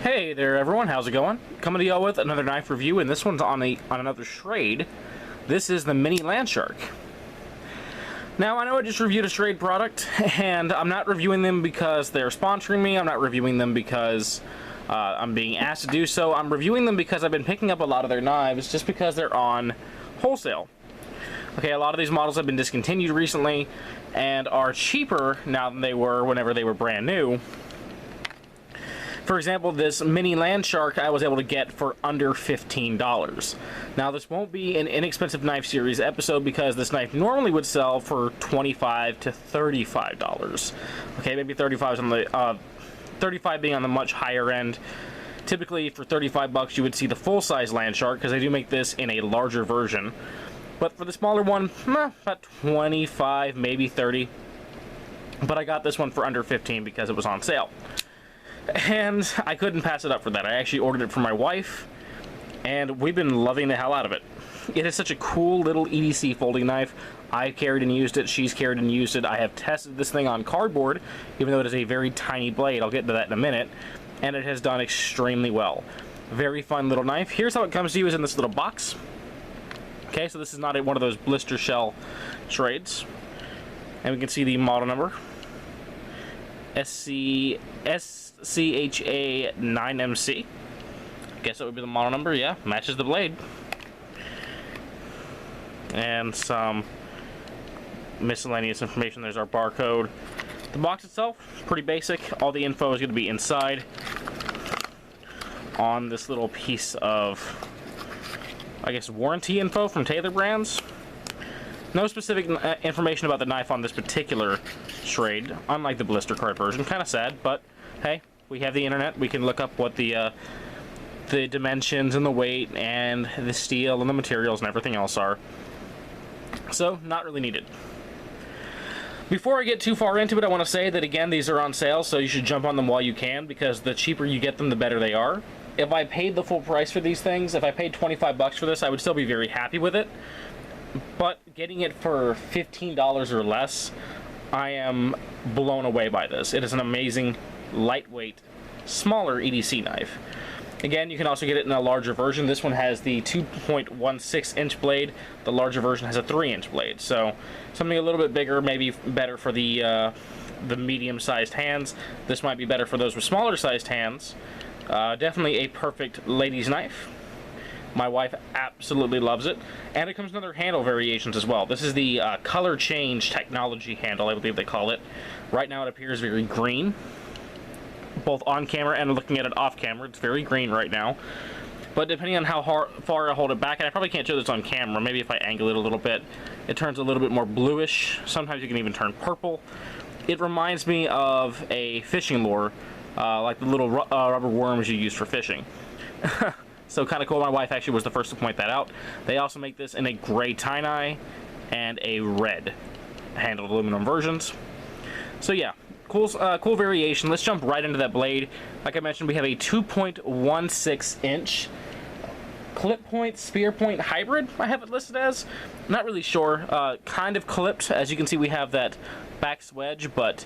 Hey there everyone, how's it going? Coming to y'all with another knife review, and this one's on another Schrade. This is the Mini-Landshark. Now, I know I just reviewed a Schrade product, and I'm not reviewing them because they're sponsoring me. I'm not reviewing them because I'm being asked to do so. I'm reviewing them because I've been picking up a lot of their knives just because they're on wholesale. Okay, a lot of these models have been discontinued recently and are cheaper now than they were whenever they were brand new. For example, this Mini-Landshark I was able to get for under $15. Now, this won't be an inexpensive knife series episode because this knife normally would sell for $25 to $35. Okay, maybe 35 is on the 35 being on the much higher end. Typically, for 35 bucks, you would see the full-size Landshark because they do make this in a larger version. But for the smaller one, about 25, maybe 30. But I got this one for under 15 because it was on sale. And I couldn't pass it up for that. I actually ordered it for my wife, and we've been loving the hell out of it. It is such a cool little EDC folding knife. I've carried and used it, she's carried and used it. I have tested this thing on cardboard, even though it is a very tiny blade. I'll get into that in a minute. And it has done extremely well. Very fun little knife. Here's how it comes to you, is in this little box. Okay, so this is not one of those blister shell Schrades. And we can see the model number. SCHA9MC. Guess that would be the model number. Yeah, matches the blade. And some miscellaneous information. There's our barcode. The box itself, pretty basic. All the info is going to be inside on this little piece of, I guess, warranty info from Taylor Brands. No specific information about the knife on this particular Schrade, unlike the blister card version. Kind of sad, but hey, we have the internet. We can look up what the dimensions and the weight and the steel and the materials and everything else are. So, not really needed. Before I get too far into it, I want to say that, again, these are on sale, so you should jump on them while you can, because the cheaper you get them, the better they are. If I paid the full price for these things, if I paid 25 bucks for this, I would still be very happy with it. But getting it for $15 or less, I am blown away by this. It is an amazing, lightweight, smaller EDC knife. Again, you can also get it in a larger version. This one has the 2.16 inch blade. The larger version has a 3-inch blade. So something a little bit bigger, maybe better for the medium-sized hands. This might be better for those with smaller-sized hands. Definitely a perfect ladies' knife. My wife absolutely loves it. And it comes in other handle variations as well. This is the color change technology handle, I believe they call it. Right now it appears very green, both on camera and looking at it off camera. It's very green right now. But depending on how far I hold it back, and I probably can't show this on camera, maybe if I angle it a little bit, it turns a little bit more bluish. Sometimes you can even turn purple. It reminds me of a fishing lure, like the little rubber worms you use for fishing. So kind of cool. My wife actually was the first to point that out. They also make this in a gray tie-dye and a red handled aluminum versions. So yeah, cool variation. Let's jump right into that blade. Like I mentioned, we have a 2.16 inch clip point, spear point hybrid, I have it listed as. Not really sure. Kind of clipped. As you can see, we have that back swedge, but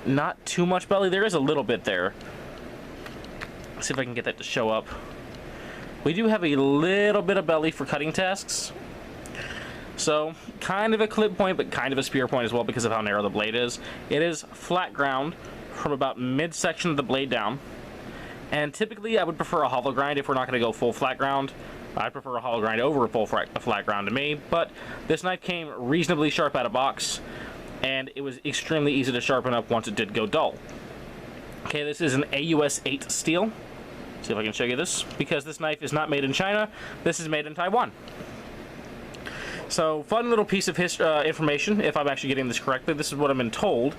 not too much belly. There is a little bit there. Let's see if I can get that to show up. We do have a little bit of belly for cutting tasks. So, kind of a clip point, but kind of a spear point as well because of how narrow the blade is. It is flat ground from about midsection of the blade down. And typically I would prefer a hollow grind if we're not going to go full flat ground. I prefer a hollow grind over a full flat ground to me. But this knife came reasonably sharp out of box, and it was extremely easy to sharpen up once it did go dull. Okay, this is an AUS 8 steel. See if I can show you this, because this knife is not made in China. This is made in Taiwan. So, fun little piece of information, if I'm actually getting this correctly. This is what I've been told.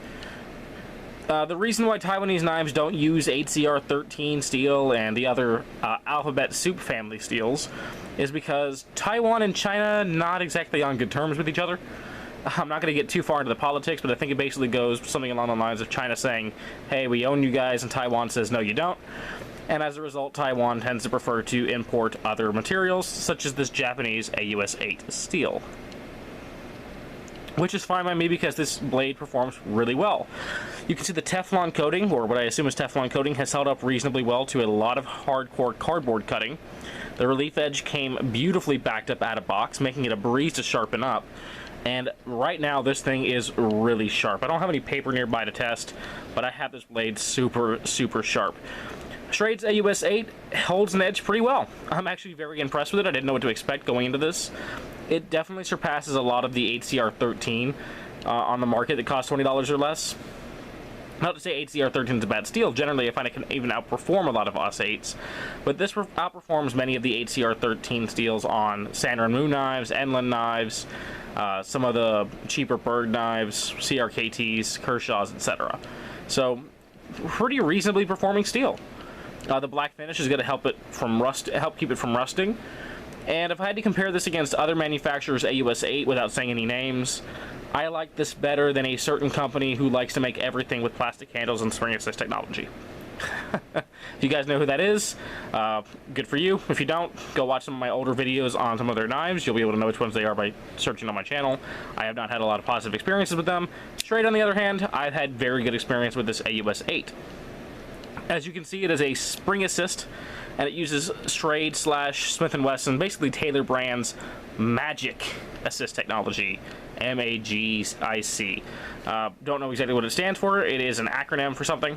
The reason why Taiwanese knives don't use HCR13 steel and the other Alphabet Soup family steels is because Taiwan and China not exactly on good terms with each other. I'm not going to get too far into the politics, but I think it basically goes something along the lines of China saying, hey, we own you guys, and Taiwan says, no, you don't. And as a result, Taiwan tends to prefer to import other materials, such as this Japanese AUS 8 steel. Which is fine by me because this blade performs really well. You can see the Teflon coating, or what I assume is Teflon coating, has held up reasonably well to a lot of hardcore cardboard cutting. The relief edge came beautifully backed up out of box, making it a breeze to sharpen up. And right now, this thing is really sharp. I don't have any paper nearby to test, but I have this blade super, super sharp. Schrade's AUS 8 holds an edge pretty well. I'm actually very impressed with it. I didn't know what to expect going into this. It definitely surpasses a lot of the HCR 13 on the market that costs $20 or less. Not to say HCR 13 is a bad steel. Generally, I find it can even outperform a lot of AUS 8s. But this outperforms many of the HCR 13 steels on Sander & Moo knives, Enlund knives, some of the cheaper Berg knives, CRKTs, Kershaws, etc. So, pretty reasonably performing steel. The black finish is going to help keep it from rusting. And if I had to compare this against other manufacturers' AUS 8 without saying any names, I like this better than a certain company who likes to make everything with plastic handles and spring assist technology. If you guys know who that is, good for you. If you don't, go watch some of my older videos on some of their knives. You'll be able to know which ones they are by searching on my channel. I have not had a lot of positive experiences with them. Schrade, on the other hand, I've had very good experience with this AUS 8. As you can see, it is a spring assist, and it uses Schrade / Smith & Wesson, basically Taylor Brand's Magic Assist technology, MAGIC. Don't know exactly what it stands for. It is an acronym for something,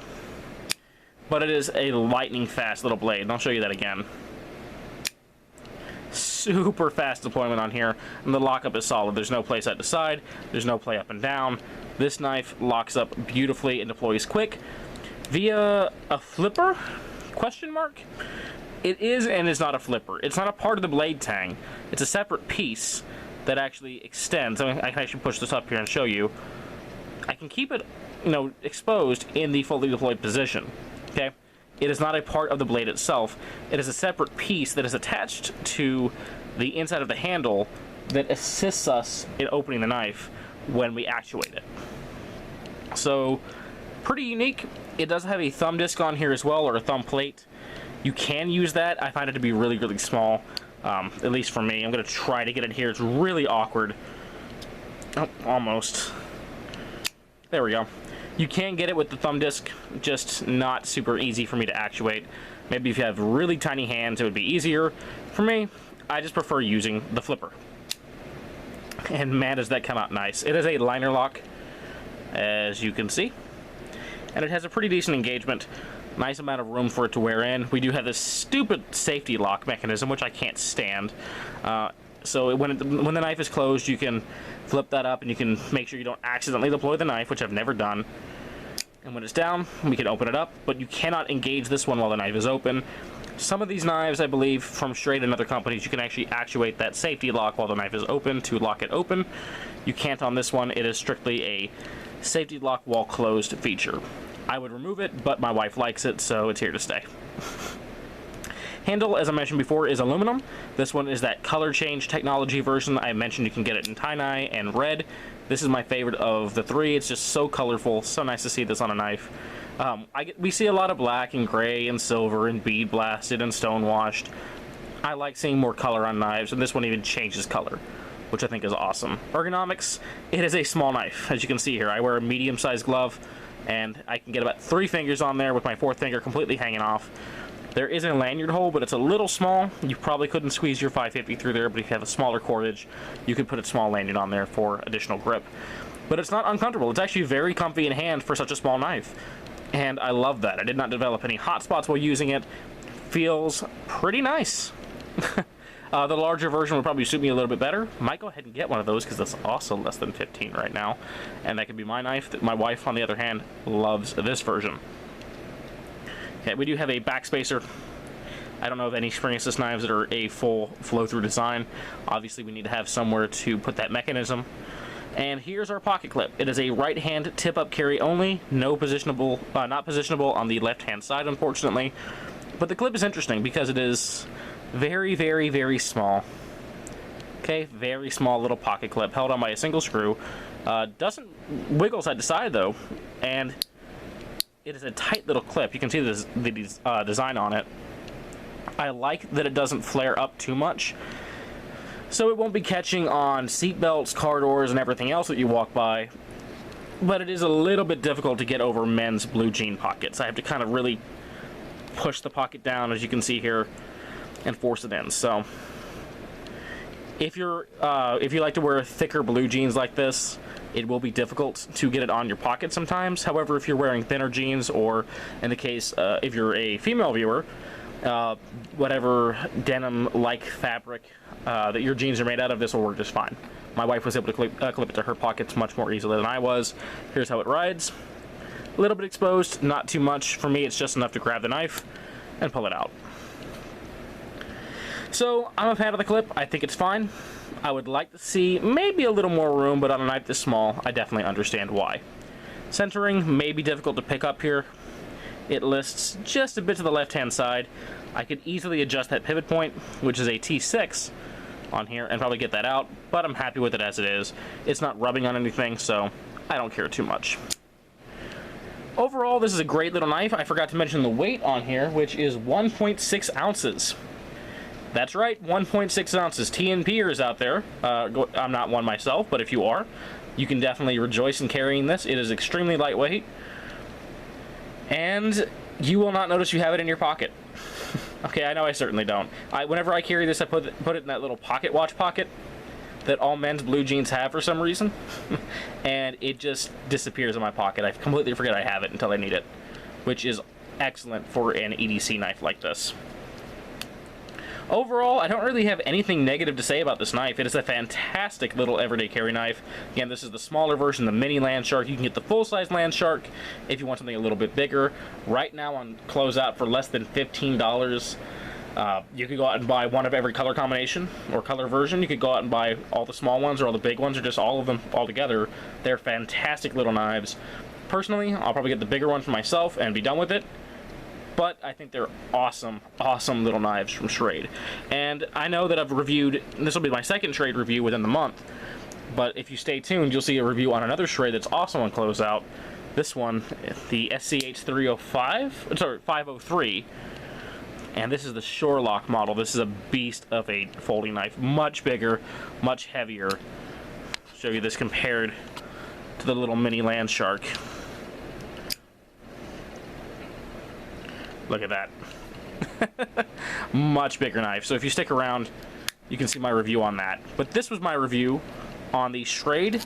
but it is a lightning fast little blade, and I'll show you that again. Super fast deployment on here, and the lockup is solid. There's no play side to side. There's no play up and down. This knife locks up beautifully and deploys quick via a flipper? Question mark? It is and is not a flipper. It's not a part of the blade tang. It's a separate piece that actually extends. I mean, I can actually push this up here and show you. I can keep it, exposed in the fully deployed position. Okay? It is not a part of the blade itself. It is a separate piece that is attached to the inside of the handle that assists us in opening the knife when we actuate it. So, pretty unique. It does have a thumb disc on here as well, or a thumb plate. You can use that. I find it to be really, really small, at least for me. I'm going to try to get it here. It's really awkward. Oh, almost. There we go. You can get it with the thumb disc, just not super easy for me to actuate. Maybe if you have really tiny hands, it would be easier. For me, I just prefer using the flipper. And man, does that come out nice. It is a liner lock, as you can see. And it has a pretty decent engagement. Nice amount of room for it to wear in. We do have this stupid safety lock mechanism, which I can't stand. So when the knife is closed, you can flip that up and you can make sure you don't accidentally deploy the knife, which I've never done. And when it's down, we can open it up, but you cannot engage this one while the knife is open. Some of these knives, I believe, from Schrade and other companies, you can actually actuate that safety lock while the knife is open to lock it open. You can't on this one. It is strictly a safety lock while closed feature. I would remove it, but my wife likes it, so it's here to stay. Handle, as I mentioned before, is aluminum. This one is that color change technology version. I mentioned you can get it in tie-dye and red. This is my favorite of the three. It's just so colorful. So nice to see this on a knife. We see a lot of black and gray and silver and bead blasted and stone washed. I like seeing more color on knives, and this one even changes color, which I think is awesome. Ergonomics, it is a small knife. As you can see here, I wear a medium-sized glove, and I can get about 3 fingers on there with my 4th finger completely hanging off. There is a lanyard hole, but it's a little small. You probably couldn't squeeze your 550 through there, but if you have a smaller cordage, you could put a small lanyard on there for additional grip. But it's not uncomfortable. It's actually very comfy in hand for such a small knife, and I love that. I did not develop any hot spots while using it. Feels pretty nice. The larger version would probably suit me a little bit better. Might go ahead and get one of those because that's also less than 15 right now, and that could be my knife. My wife, on the other hand, loves this version. Okay, we do have a backspacer. I don't know of any spring assist knives that are a full flow-through design. Obviously, we need to have somewhere to put that mechanism. And here's our pocket clip. It is a right-hand tip-up carry only. No positionable, not positionable on the left-hand side, unfortunately. But the clip is interesting because it is very, very, very small. Okay, very small little pocket clip held on by a single screw. Doesn't wiggle side to side though, and it is a tight little clip. You can see the design on it. I like that it doesn't flare up too much, so it won't be catching on seat belts, car doors, and everything else that you walk by. but it is a little bit difficult to get over men's blue jean pockets. I have to kind of really push the pocket down, as you can see here, and force it in. So if you like to wear thicker blue jeans like this, it will be difficult to get it on your pocket sometimes. However, if you're wearing thinner jeans, or in the case if you're a female viewer, whatever denim-like fabric that your jeans are made out of, this will work just fine. My wife was able to clip it to her pockets much more easily than I was. Here's how it rides. A little bit exposed, not too much. For me, it's just enough to grab the knife and pull it out. So, I'm a fan of the clip. I think it's fine. I would like to see maybe a little more room, but on a knife this small, I definitely understand why. Centering may be difficult to pick up here. It lists just a bit to the left-hand side. I could easily adjust that pivot point, which is a T6 on here, and probably get that out, but I'm happy with it as it is. It's not rubbing on anything, so I don't care too much. Overall, this is a great little knife. I forgot to mention the weight on here, which is 1.6 ounces. That's right, 1.6 ounces. TNPers out there, I'm not one myself, but if you are, you can definitely rejoice in carrying this. It is extremely lightweight, and you will not notice you have it in your pocket. Okay, I know I certainly don't. Whenever I carry this, I put it in that little pocket watch pocket that all men's blue jeans have for some reason, and it just disappears in my pocket. I completely forget I have it until I need it, which is excellent for an EDC knife like this. Overall, I don't really have anything negative to say about this knife. It is a fantastic little everyday carry knife. Again, this is the smaller version, the Mini-Landshark. You can get the full-size Landshark if you want something a little bit bigger. Right now on closeout for less than $15, you could go out and buy one of every color combination or color version. You could go out and buy all the small ones or all the big ones or just all of them all together. They're fantastic little knives. Personally, I'll probably get the bigger one for myself and be done with it. But I think they're awesome, awesome little knives from Schrade. And I know that I've reviewed, this will be my second Schrade review within the month, but if you stay tuned, you'll see a review on another Schrade that's also on closeout. This one, the SCH 503, and this is the Shorelock model. This is a beast of a folding knife, much bigger, much heavier. I'll show you this compared to the little Mini-Landshark. Look at that. Much bigger knife. So if you stick around, you can see my review on that. But this was my review on the Schrade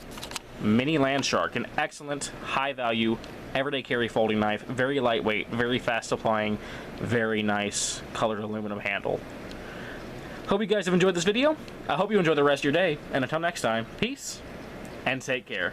Mini-Landshark, an excellent, high-value, everyday carry folding knife. Very lightweight, very fast applying, very nice colored aluminum handle. Hope you guys have enjoyed this video. I hope you enjoy the rest of your day. And until next time, peace and take care.